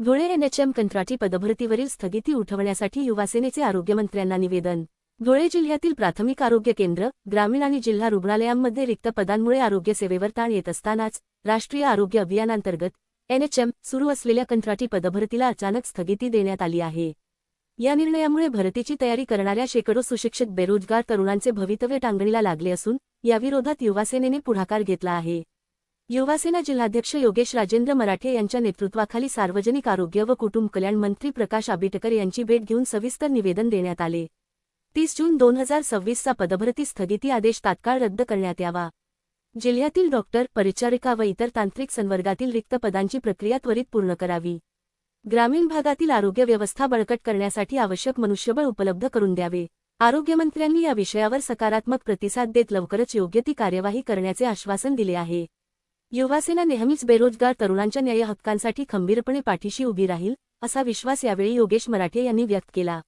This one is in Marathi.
धुळे एनएचएम कंत्राटी पदभरतीवरील स्थगिती उठवण्यासाठी युवासेनेचे आरोग्यमंत्र्यांना निवेदन। धुळे जिल्ह्यातील प्राथमिक आरोग्य केंद्र, ग्रामीण आणि जिल्हा रुग्णालयांमध्ये रिक्त पदांमुळे आरोग्य सेवेवर ताण येत असतानाच राष्ट्रीय आरोग्य अभियानांतर्गत एनएचएम सुरू असलेल्या कंत्राटी पदभरतीला अचानक स्थगिती देण्यात आली आहे। या निर्णयामुळे भरतीची तयारी करणाऱ्या शेकडो सुशिक्षित बेरोजगार तरुणांचे भवितव्य टांगणीला लागले असून याविरोधात युवासेनेने पुढाकार घेतला आहे। युवासेना जिल्हाध्यक्ष योगेश राजेंद्र मराठे यांच्या नेतृत्वाखाली सार्वजनिक आरोग्य व कुटुंब कल्याण मंत्री प्रकाश आंबेडकर यांची भेट घेऊन सविस्तर निवेदन देण्यात आले। 30 जून 2026 पदभरती स्थगिती आदेश तात्काळ रद्द करण्यात यावा। जिल्ह्यातील डॉक्टर, परिचारिका व इतर तांत्रिक संवर्गातील रिक्त पदांची प्रक्रिया त्वरित पूर्ण करावी। ग्रामीण भागातील आरोग्य व्यवस्था बळकट करण्यासाठी आवश्यक मनुष्यबळ उपलब्ध करून द्यावे। आरोग्यमंत्र्यांनी या विषयावर सकारात्मक प्रतिसाद देत लवकरच योग्य ती कार्यवाही करण्याचे आश्वासन दिले आहे। युवासेना नेहमीच बेरोजगार तरुणांच्या न्याय्य हक्कांसाठी खंबीरपणे पाठीशी उभी राहील, असा विश्वास यावेळी योगेश मराठे यांनी व्यक्त केला।